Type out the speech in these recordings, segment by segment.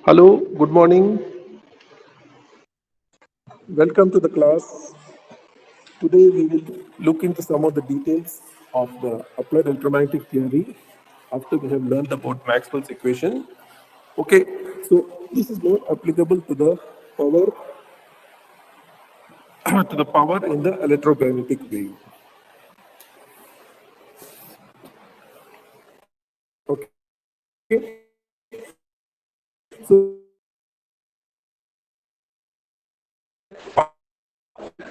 Hello, good morning. Welcome to the class. Today we will look into some of the details of the applied electromagnetic theory after we have learned about Maxwell's equation. Okay, so this is more applicable to the power to the power in the electromagnetic wave. Okay, so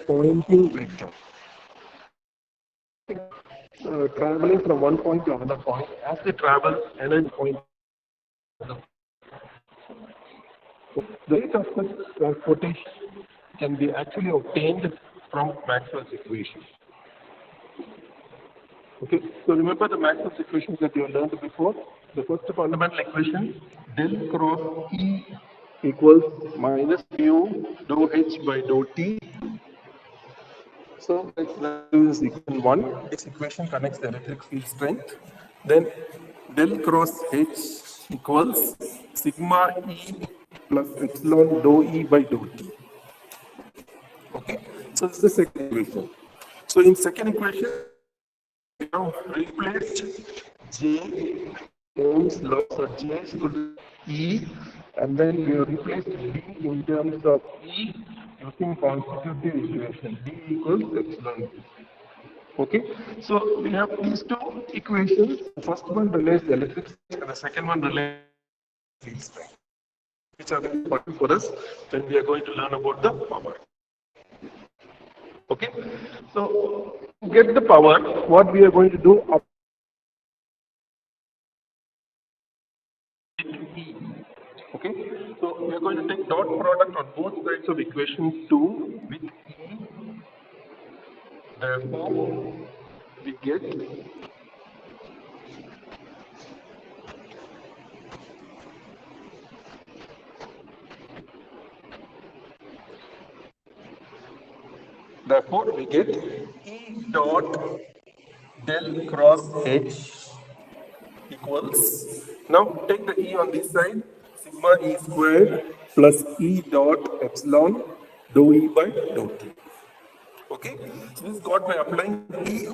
pointing vector. Traveling from one point to another point, as they travel, another point. The rate of such transportation can be actually obtained from Maxwell's equation. Okay, so remember the Maxwell's equations that you have learned before? The first fundamental equation, del cross E equals minus mu dou H by dou T. So let's do this equation 1. This equation connects the electric field strength. Then del cross H equals sigma E plus epsilon dou E by dou T. Okay, so this is the second equation. So in second equation, we have replaced J Ohm's law, so J is equal to E, and then we have replaced D in terms of E using constitutive equation. D equals epsilon. Okay, so we have these two equations. The first one relates the electric strength, and the second one relates field strength, which are very important for us when we are going to learn about the power. Okay, so to get the power, what we are going to do? Okay, so we are going to take dot product on both sides of equation 2 with E. Therefore, we get E dot del cross H equals, now take the E on this side, sigma E squared plus E dot epsilon dou E by dou T. Okay, so this is got by applying E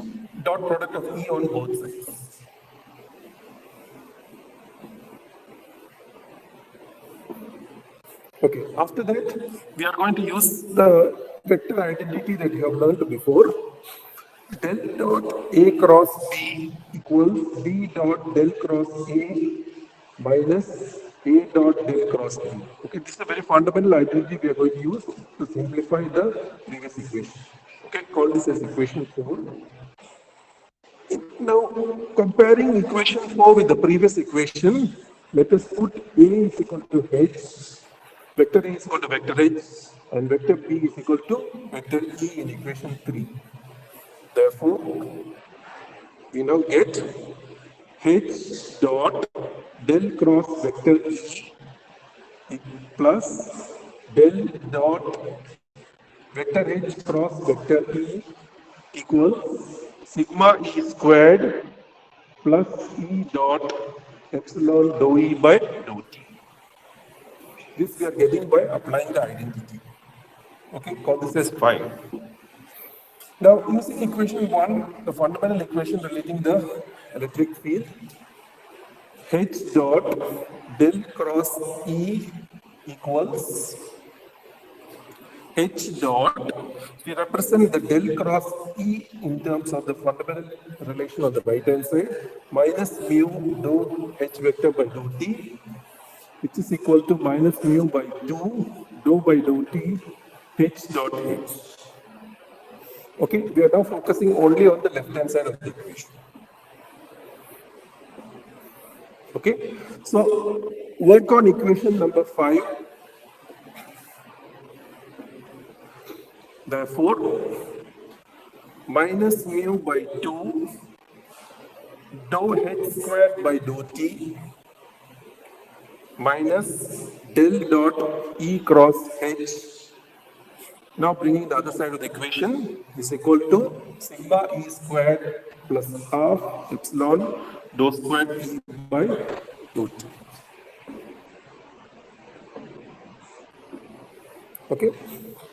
dot product of E on both sides. Okay, after that, we are going to use the vector identity that you have learned before. Del dot A cross B equals D dot del cross A minus A dot del cross B. Okay, this is a very fundamental identity we are going to use to simplify the previous equation. Okay, call this as equation 4. Now, comparing equation 4 with the previous equation, let us put A is equal to H, vector A is equal to vector H, and vector B is equal to vector E in equation 3. Therefore, we now get H dot del cross vector E plus del dot vector H cross vector E equals sigma E squared plus E dot epsilon dou E by dou T. This we are getting by applying the identity. Okay, call this as 5. Now, using equation 1, the fundamental equation relating the electric field, H dot del cross E equals H dot, we represent the del cross E in terms of the fundamental relation on the right hand side, minus mu dou H vector by dou T, which is equal to minus mu by 2 dou by dou T H dot H. Okay, we are now focusing only on the left hand side of the equation. Okay, so work on equation number 5. Therefore, minus mu by 2 dou H squared by dou T minus del dot E cross H. Now bringing the other side of the equation is equal to sigma E squared plus half epsilon dou squared E by dou T. Okay.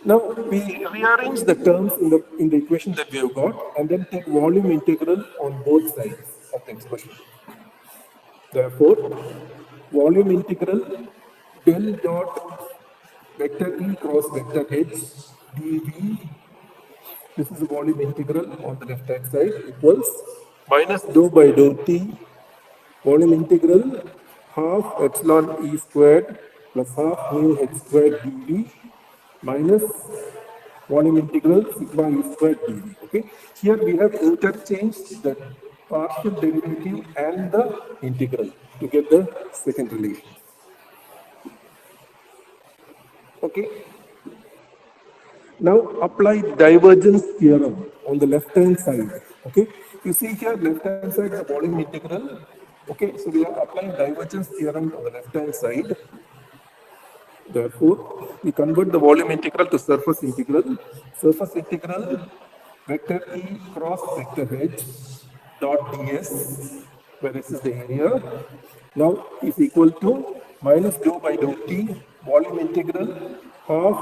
Now we rearrange the terms in the equation that we have got, and then take volume integral on both sides of the expression. Therefore, volume integral del dot vector E cross vector H dV, this is the volume integral on the left hand side, equals minus dou by dou T volume integral half epsilon E squared plus half mu H squared dV minus volume integral sigma E squared dV. Okay. Here we have interchanged the partial derivative and the integral to get the second relation. Okay. Now apply divergence theorem on the left hand side. Okay. You see here left hand side the volume integral. Okay. So we are applying divergence theorem on the left hand side. Therefore, we convert the volume integral to surface integral. Surface integral vector E cross vector H dot ds, where this is the area, now is equal to minus dou by dou T volume integral half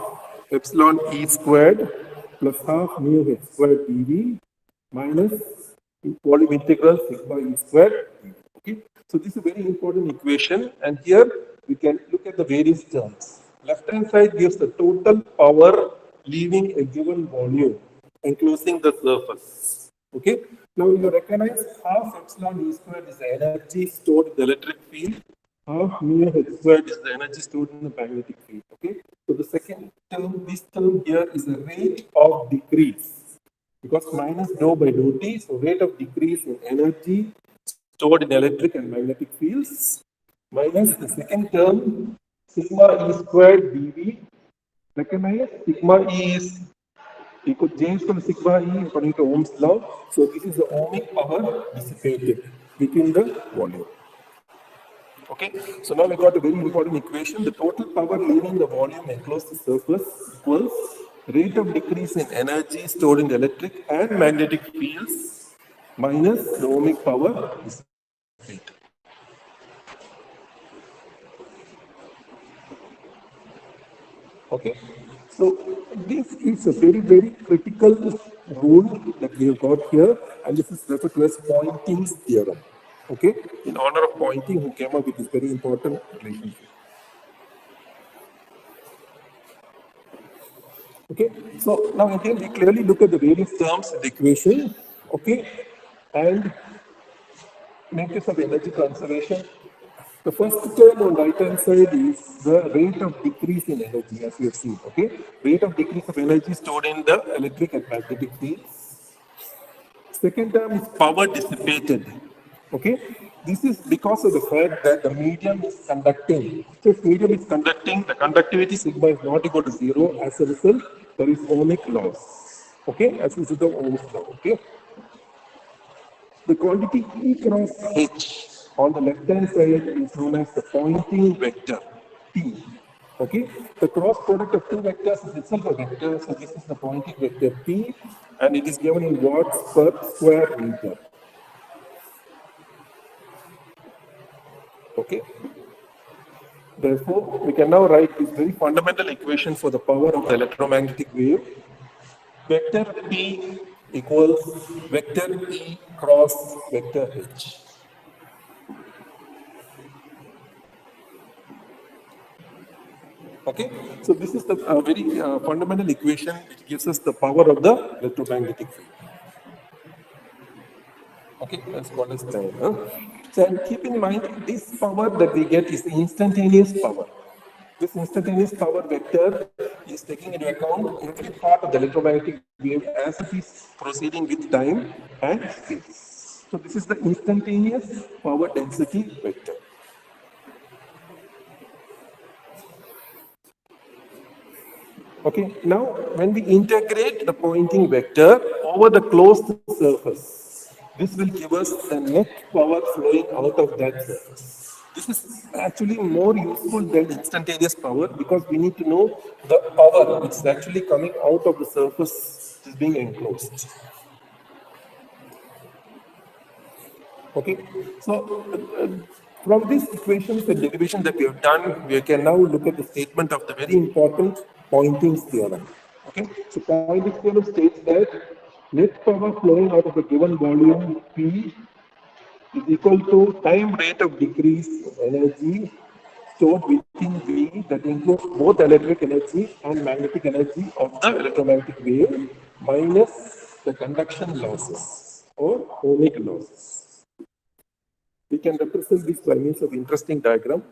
epsilon E squared plus half mu H squared dV minus volume integral sigma E squared. Okay, so this is a very important equation, and here we can look at the various terms. Left hand side gives the total power leaving a given volume enclosing the surface. Okay, now you recognize half epsilon E squared is the energy stored in the electric field, half mu H squared is the energy stored in the magnetic field. Okay, so the second term, this term here is the rate of decrease, because minus dou by dou T, so rate of decrease in energy stored in electric and magnetic fields, minus the second term sigma E squared dV. Recognize sigma E is equal J is equal to sigma E according to Ohm's law. So this is the ohmic power dissipated within the volume. Okay, so now we got a very important equation. The total power leaving the volume enclosed the surface equals rate of decrease in energy stored in the electric and magnetic fields minus the ohmic power dissipated. Okay, so this is a very, very critical rule that we have got here, and this is referred to as Poynting's theorem. Okay, in honor of Poynting, who came up with this very important relationship. Okay, so now again we clearly look at the various terms in the equation. Okay, and make use of energy conservation. The first term on right hand side is the rate of decrease in energy, as we have seen. Okay, rate of decrease of energy stored in the electric and magnetic fields. Second term is power dissipated. Okay, this is because of the fact that the medium is conducting. If medium is conducting, the conductivity sigma is not equal to 0. As a result, there is ohmic loss. Okay, as a result of Ohm's law. Okay, the quantity E cross H on the left hand side is known as the Poynting vector T. Okay, the cross product of two vectors is itself a vector, so this is the Poynting vector T, and it is given in watts per square meter. Okay, therefore we can now write this very fundamental equation for the power of the electromagnetic wave. Vector P equals vector E cross vector H. Okay, so this is the very fundamental equation which gives us the power of the electromagnetic field. Okay, that's what is time. So and keep in mind, this power that we get is the instantaneous power. This instantaneous power vector is taking into account every part of the electromagnetic wave as it is proceeding with time and space. So this is the instantaneous power density vector. Okay, now when we integrate the Poynting vector over the closed surface, this will give us the net power flowing out of that surface. This is actually more useful than instantaneous power, because we need to know the power which is actually coming out of the surface which is being enclosed. Okay, so from these equations and derivation that we have done, we can now look at the statement of the very important Poynting's theorem. Okay, so Poynting's theorem states that net power flowing out of a given volume P is equal to time rate of decrease energy stored within V that includes both electric energy and magnetic energy of the electromagnetic wave minus the conduction losses or ohmic losses. We can represent this by means of interesting diagram.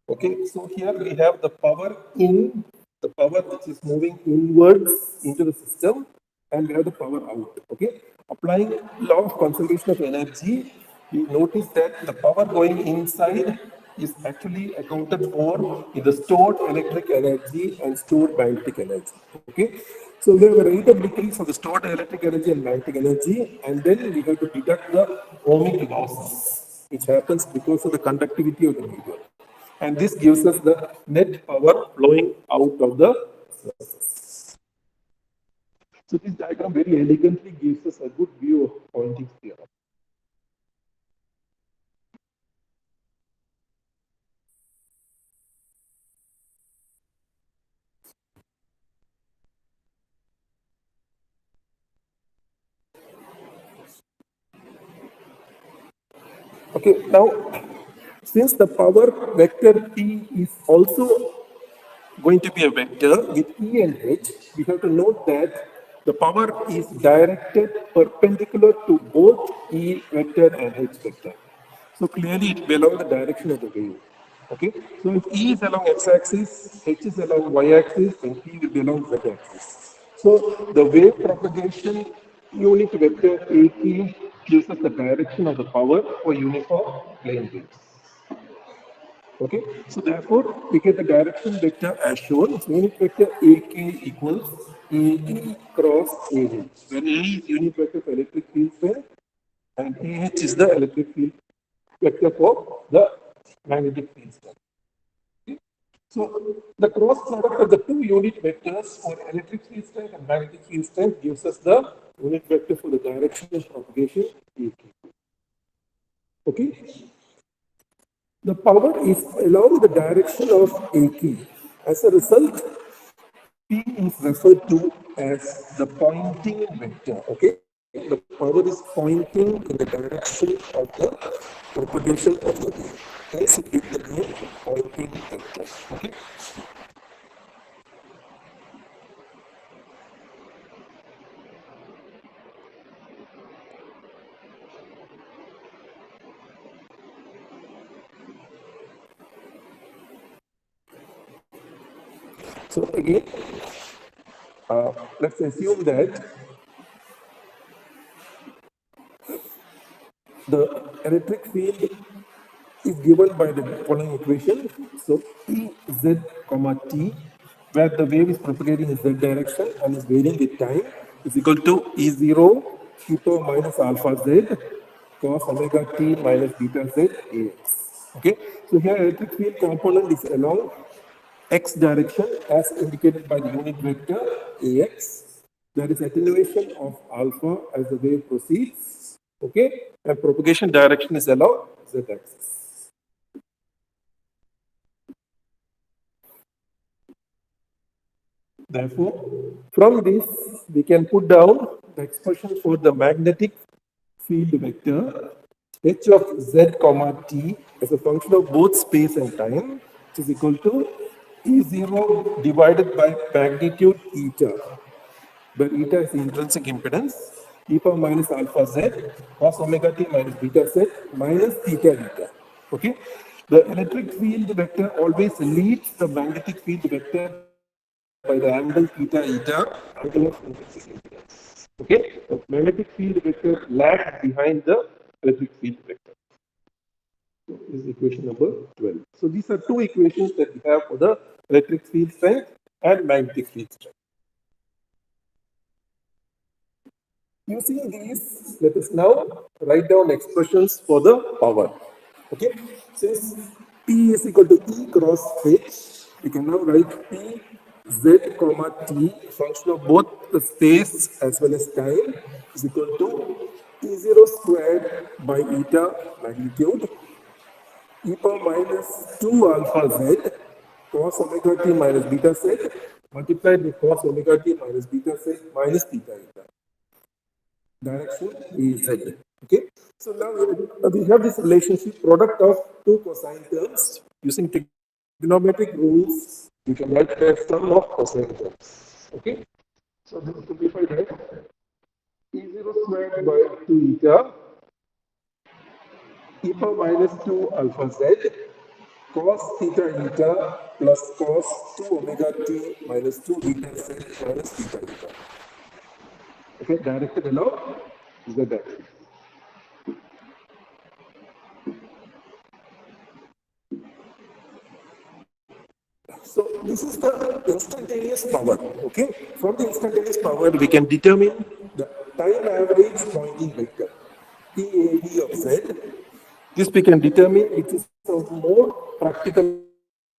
Okay, so here we have the power in, the power which is moving inwards into the system, and we have the power out. Okay, applying law of conservation of energy, we notice that the power going inside is actually accounted for in the stored electric energy and stored magnetic energy. Okay, so we have a rate of decrease of the stored electric energy and magnetic energy, and then we have to deduct the ohmic losses, which happens because of the conductivity of the medium. And this gives us the net power flowing out of the sources. So this diagram very elegantly gives us a good view of Poynting's theorem. Okay, now since the power vector T is also going to be a vector with E and H, we have to note that the power is directed perpendicular to both E vector and H vector. So clearly it will be along the direction of the wave. Okay, so if E is along x-axis, H is along y-axis, and T will be along z-axis. So the wave propagation unit vector AK gives us the direction of the power for uniform plane waves. Okay, so therefore we get the direction vector as shown. So unit vector AK equals AE cross AH, where A is unit vector for electric field strength and AH is the electric field vector for the magnetic field strength. Okay. So the cross product of the two unit vectors for electric field strength and magnetic field strength gives us the unit vector for the direction of propagation AK. Okay. The power is along the direction of AK. As a result, P is referred to as the Poynting vector. Okay, the power is pointing in the direction of the propagation of the wave. Hence, it gives the name Poynting vector. Okay. So again, let's assume that the electric field is given by the following equation. So E z comma t, where the wave is propagating in z direction and is varying with time, is equal to E0 e power minus alpha z cos omega t minus beta z ax. Okay, so here electric field component is along x direction as indicated by the unit vector ax. There is attenuation of alpha as the wave proceeds. Okay, and propagation direction is along z axis. Therefore, from this, we can put down the expression for the magnetic field vector h of z comma t as a function of both space and time, which is equal to E0 divided by magnitude eta, where eta is the intrinsic impedance, e power minus alpha z cos omega t minus beta z minus theta eta. Okay, the electric field vector always leads the magnetic field vector by the angle theta eta, angle of intrinsic impedance. Okay, the magnetic field vector lags behind the electric field vector. So this is equation number 12. So these are two equations that we have for the electric field strength and magnetic field strength. Using these, let us now write down expressions for the power. Okay, since P is equal to E cross H, we can now write P z comma t, function of both the space as well as time, is equal to E0 squared by eta magnitude e power minus 2 alpha z cos omega t minus beta z multiplied with cos omega t minus beta z minus theta eta. Direction is z. Okay. So now we have this relationship product of two cosine terms using trigonometric rules. You can write the sum of cosine terms. Okay. So this is simplified as E0 squared by 2 eta e power minus 2 alpha z cos theta eta plus cos 2 omega t minus 2 beta z minus theta eta. Okay, directed along z axis. So this is the instantaneous power. Okay, from the instantaneous power we can determine the time average pointing vector PAV of z. This we can determine, which is of more practical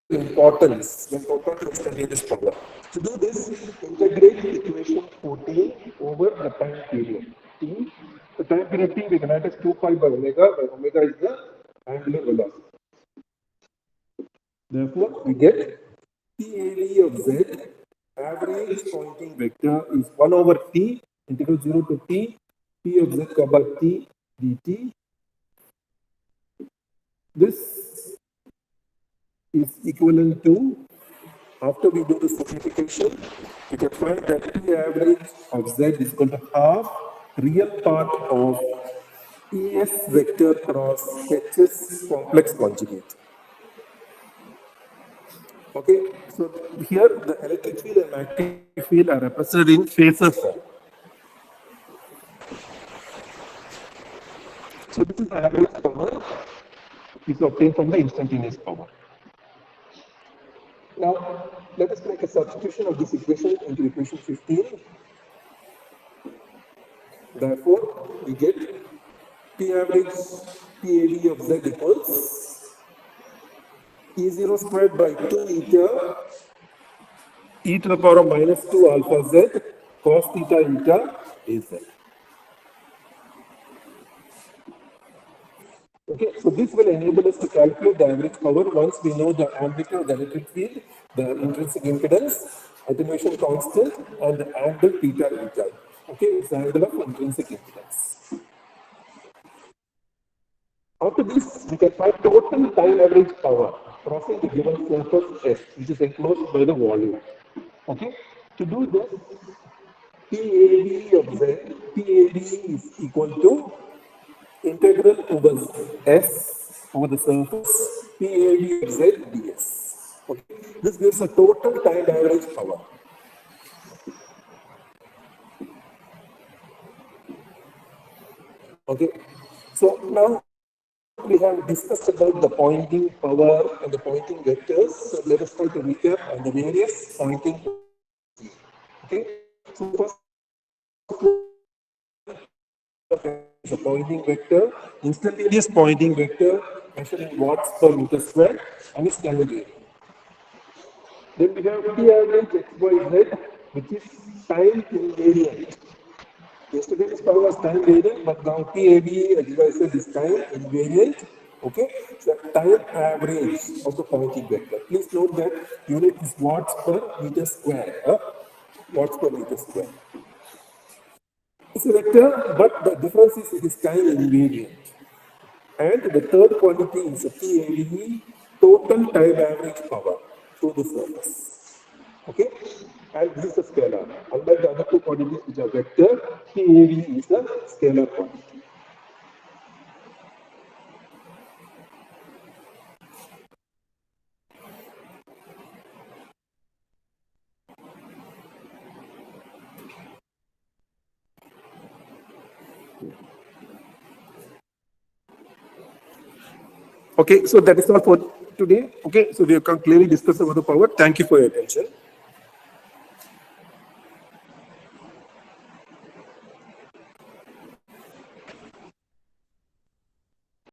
importance when compared to instantaneous power. To do this, integrate equation 14 over the time period t. The time period t we can write as 2 pi by omega, where omega is the angular velocity. Therefore, we get PAV of z, average pointing vector, is 1 over t, integral 0 to t, p of z comma t dt. This is equivalent to, after we do the simplification, we can find that P average of z is equal to half real part of ES vector cross HS complex conjugate. Okay, so here the electric field and magnetic field are represented in phasor form. So this is the average power is obtained from the instantaneous power. Now, let us make a substitution of this equation into equation 15. Therefore, we get P average PAV of z equals E0 squared by 2 eta e to the power of minus 2 alpha z cos theta eta is z. Okay, so this will enable us to calculate the average power once we know the amplitude of the electric field, the intrinsic impedance, attenuation constant, and the angle theta eta. Okay, it's the angle of intrinsic impedance. After this, we can find total time average power crossing the given surface S, which is enclosed by the volume. Okay, to do this, PAV of Z, PAV is equal to integral over S over the surface, PAV of Z ds. Okay, this gives a total time average power. Okay, so now we have discussed about the pointing power and the pointing vectors. So let us try to recap on the various pointing. Okay, so first is a pointing vector, instantaneous pointing vector measured in watts per meter square, and is standard area. Then we have P average XYZ, which is time invariant. Yesterday's power was time variant, but now PAV, as I said, is time invariant. Okay, so time average of the pointing vector. Please note that unit is watts per meter square. Watts per meter square. It's a vector, but the difference is it is time invariant. And the third quantity is a PAV, total time average power through the surface. Okay, and this is a scalar. Unlike the other two quantities which are vector, PAV is a scalar quantity. Okay, so that is all for today. Okay, so we have clearly discussed about the power. Thank you for your attention.